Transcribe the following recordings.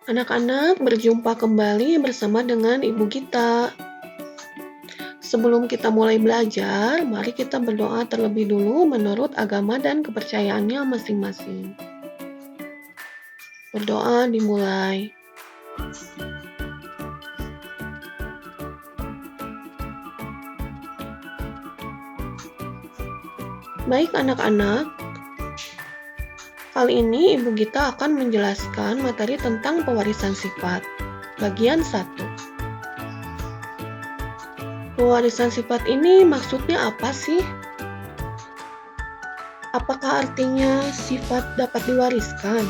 Anak-anak, berjumpa kembali bersama dengan Ibu Gita. Sebelum kita mulai belajar, mari kita berdoa terlebih dulu menurut agama dan kepercayaannya masing-masing. Berdoa dimulai. Baik anak-anak, kali ini Ibu Gita akan menjelaskan materi tentang pewarisan sifat, bagian 1. Pewarisan sifat ini maksudnya apa sih? Apakah artinya sifat dapat diwariskan?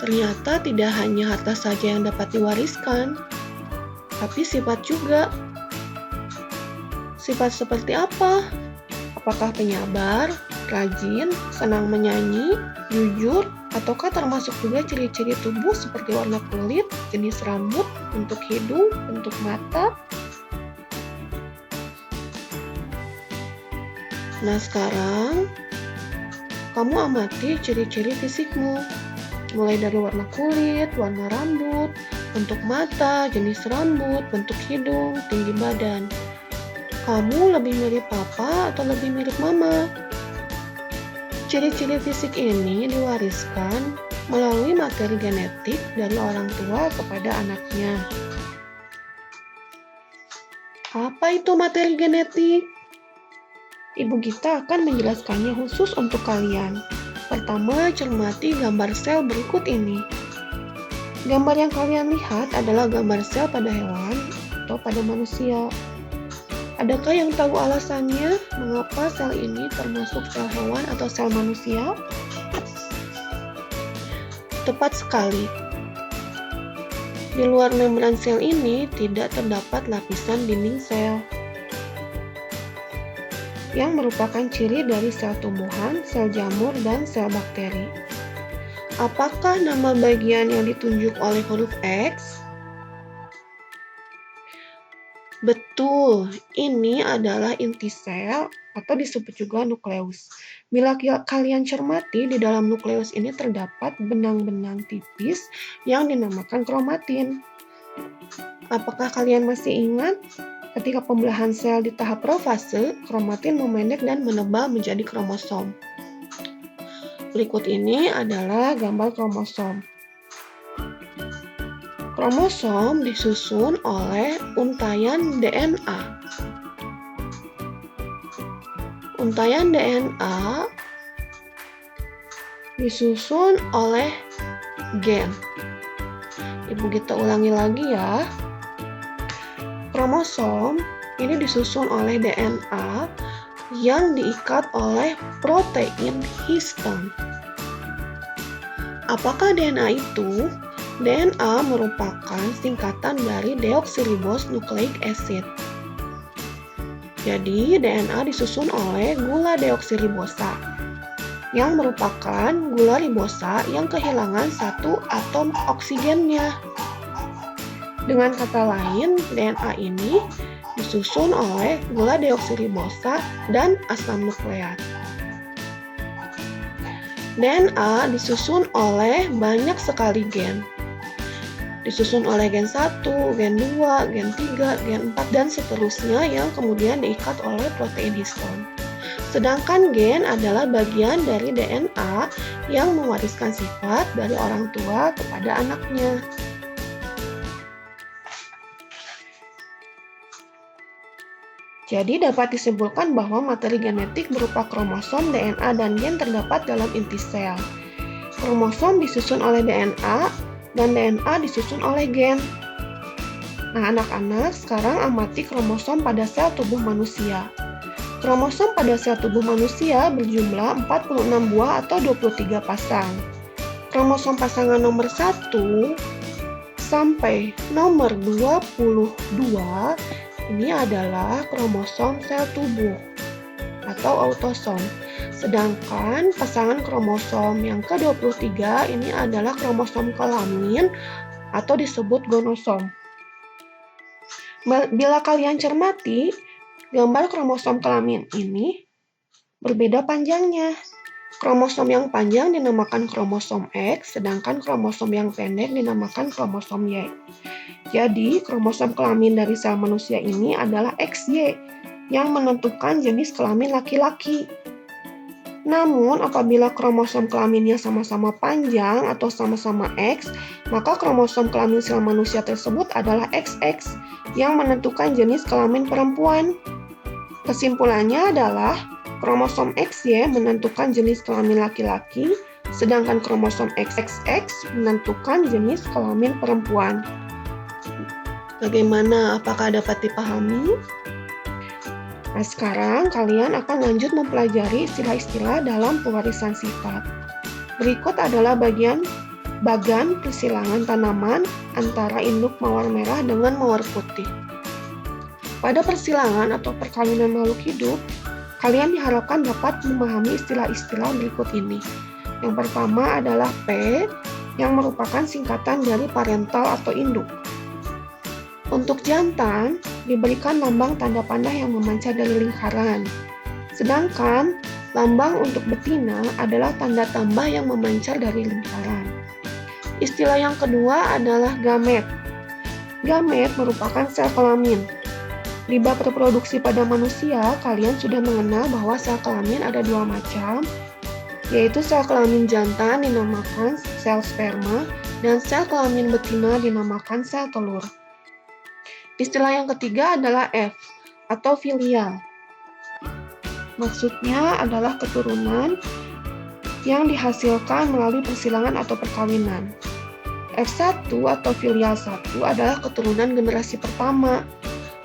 Ternyata tidak hanya harta saja yang dapat diwariskan, tapi sifat juga. Sifat seperti apa? Apakah penyabar, rajin, senang menyanyi, jujur, ataukah termasuk juga ciri-ciri tubuh seperti warna kulit, jenis rambut, bentuk hidung, bentuk mata? Nah sekarang, kamu amati ciri-ciri fisikmu, mulai dari warna kulit, warna rambut, bentuk mata, jenis rambut, bentuk hidung, tinggi badan. Kamu lebih mirip papa atau lebih mirip mama? Ciri-ciri fisik ini diwariskan melalui materi genetik dari orang tua kepada anaknya. Apa itu materi genetik? Ibu Gita akan menjelaskannya khusus untuk kalian. Pertama, cermati gambar sel berikut ini. Gambar yang kalian lihat adalah gambar sel pada hewan atau pada manusia. Adakah yang tahu alasannya mengapa sel ini termasuk sel hewan atau sel manusia? Tepat sekali. Di luar membran sel ini tidak terdapat lapisan dinding sel, yang merupakan ciri dari sel tumbuhan, sel jamur, dan sel bakteri. Apakah nama bagian yang ditunjuk oleh huruf X? Betul, ini adalah inti sel atau disebut juga nukleus. Bila kalian cermati, di dalam nukleus ini terdapat benang-benang tipis yang dinamakan kromatin. Apakah kalian masih ingat? Ketika pembelahan sel di tahap profase, kromatin memendek dan menebal menjadi kromosom. Berikut ini adalah gambar kromosom. Kromosom disusun oleh untaian DNA. Untaian DNA disusun oleh gen. Ibu Gita ulangi lagi ya. Kromosom ini disusun oleh DNA yang diikat oleh protein histon. Apakah DNA itu? DNA merupakan singkatan dari deoksiribos-nucleic acid. Jadi, DNA disusun oleh gula deoksiribosa, yang merupakan gula ribosa yang kehilangan satu atom oksigennya. Dengan kata lain, DNA ini disusun oleh gula deoksiribosa dan asam nukleat. DNA disusun oleh banyak sekali gen. Disusun oleh gen 1, gen 2, gen 3, gen 4, dan seterusnya yang kemudian diikat oleh protein histon. Sedangkan gen adalah bagian dari DNA yang mewariskan sifat dari orang tua kepada anaknya. Jadi dapat disimpulkan bahwa materi genetik berupa kromosom, DNA, dan gen terdapat dalam inti sel. Kromosom disusun oleh DNA, dan DNA disusun oleh gen. Nah anak-anak, sekarang amati kromosom pada sel tubuh manusia. Kromosom pada sel tubuh manusia berjumlah 46 buah atau 23 pasang. Kromosom pasangan nomor 1 sampai nomor 22 ini adalah kromosom sel tubuh atau autosom. Sedangkan pasangan kromosom yang ke-23 ini adalah kromosom kelamin atau disebut gonosom. Bila kalian cermati, gambar kromosom kelamin ini berbeda panjangnya. Kromosom yang panjang dinamakan kromosom X, sedangkan kromosom yang pendek dinamakan kromosom Y. Jadi, kromosom kelamin dari sel manusia ini adalah XY, yang menentukan jenis kelamin laki-laki. Namun, apabila kromosom kelaminnya sama-sama panjang atau sama-sama X, maka kromosom kelamin sel manusia tersebut adalah XX, yang menentukan jenis kelamin perempuan. Kesimpulannya adalah, kromosom XY menentukan jenis kelamin laki-laki, sedangkan kromosom XXX menentukan jenis kelamin perempuan. Bagaimana? Apakah dapat dipahami? Nah, sekarang kalian akan lanjut mempelajari istilah-istilah dalam pewarisan sifat. Berikut adalah bagan persilangan tanaman antara induk mawar merah dengan mawar putih. Pada persilangan atau perkawinan makhluk hidup, kalian diharapkan dapat memahami istilah-istilah berikut ini. Yang pertama adalah P, yang merupakan singkatan dari parental atau induk. Untuk jantan, diberikan lambang tanda panah yang memancar dari lingkaran. Sedangkan, lambang untuk betina adalah tanda tambah yang memancar dari lingkaran. Istilah yang kedua adalah gamet. Gamet merupakan sel kelamin. Di bab reproduksi pada manusia, kalian sudah mengenal bahwa sel kelamin ada dua macam, yaitu sel kelamin jantan dinamakan sel sperma, dan sel kelamin betina dinamakan sel telur. Istilah yang ketiga adalah F, atau filial. Maksudnya adalah keturunan yang dihasilkan melalui persilangan atau perkawinan. F1 atau filial 1 adalah keturunan generasi pertama.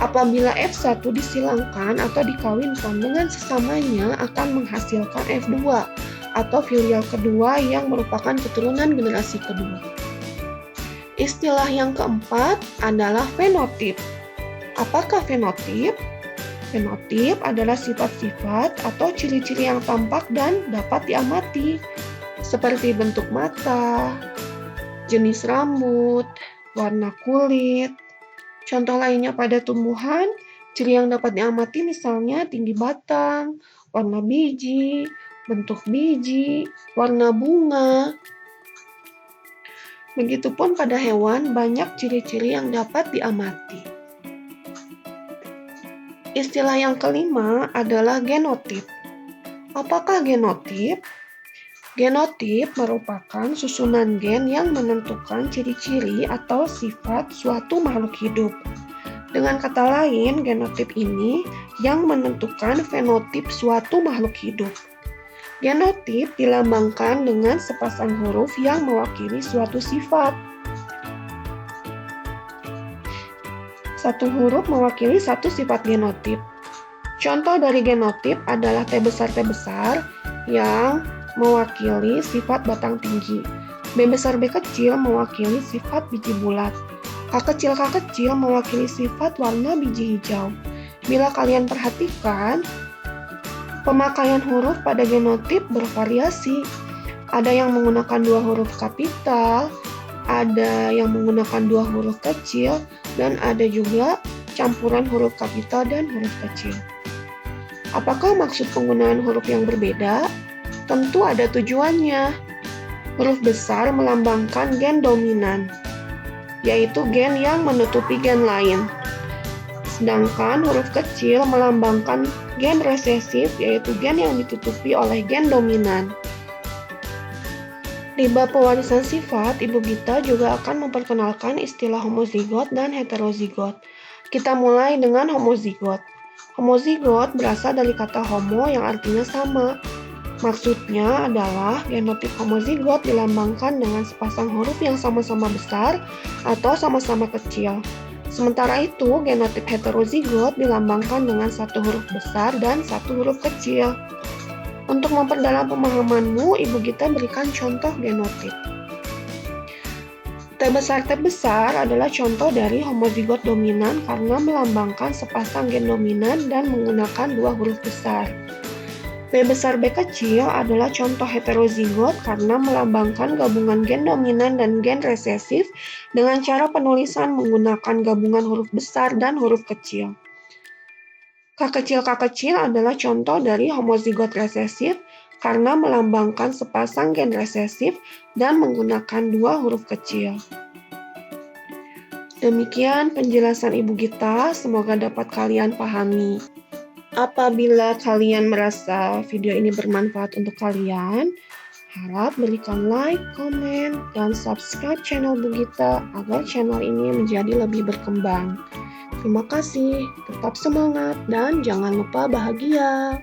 Apabila F1 disilangkan atau dikawinkan dengan sesamanya akan menghasilkan F2 atau filial kedua yang merupakan keturunan generasi kedua. Istilah yang keempat adalah fenotip. Apakah fenotip? Fenotip adalah sifat-sifat atau ciri-ciri yang tampak dan dapat diamati, seperti bentuk mata, jenis rambut, warna kulit. Contoh lainnya pada tumbuhan, ciri yang dapat diamati misalnya tinggi batang, warna biji, bentuk biji, warna bunga. Begitupun pada hewan, banyak ciri-ciri yang dapat diamati. Istilah yang kelima adalah genotip. Apakah genotip? Genotip merupakan susunan gen yang menentukan ciri-ciri atau sifat suatu makhluk hidup. Dengan kata lain, genotip ini yang menentukan fenotip suatu makhluk hidup. Genotip dilambangkan dengan sepasang huruf yang mewakili suatu sifat. Satu huruf mewakili satu sifat genotip. Contoh dari genotip adalah T besar yang mewakili sifat batang tinggi. B besar B kecil mewakili sifat biji bulat. K kecil mewakili sifat warna biji hijau. Bila kalian perhatikan, pemakaian huruf pada genotip bervariasi. Ada yang menggunakan dua huruf kapital, ada yang menggunakan dua huruf kecil, dan ada juga campuran huruf kapital dan huruf kecil. Apakah maksud penggunaan huruf yang berbeda? Tentu ada tujuannya. Huruf besar melambangkan gen dominan, yaitu gen yang menutupi gen lain. Sedangkan huruf kecil melambangkan gen resesif, yaitu gen yang ditutupi oleh gen dominan. Di bab pewarisan sifat, Ibu Gita juga akan memperkenalkan istilah homozigot dan heterozigot. Kita mulai dengan homozigot. Homozigot berasal dari kata homo yang artinya sama. Maksudnya adalah genotip homozigot dilambangkan dengan sepasang huruf yang sama-sama besar atau sama-sama kecil. Sementara itu, genotip heterozigot dilambangkan dengan satu huruf besar dan satu huruf kecil. Untuk memperdalam pemahamanmu, Ibu Gita berikan contoh genotip. T besar adalah contoh dari homozigot dominan karena melambangkan sepasang gen dominan dan menggunakan dua huruf besar. B besar B kecil adalah contoh heterozigot karena melambangkan gabungan gen dominan dan gen resesif dengan cara penulisan menggunakan gabungan huruf besar dan huruf kecil. K kecil adalah contoh dari homozigot resesif karena melambangkan sepasang gen resesif dan menggunakan 2 huruf kecil. Demikian penjelasan Ibu Gita, semoga dapat kalian pahami. Apabila kalian merasa video ini bermanfaat untuk kalian, harap berikan like, komen, dan subscribe channel Bu Gita agar channel ini menjadi lebih berkembang. Terima kasih, tetap semangat, dan jangan lupa bahagia.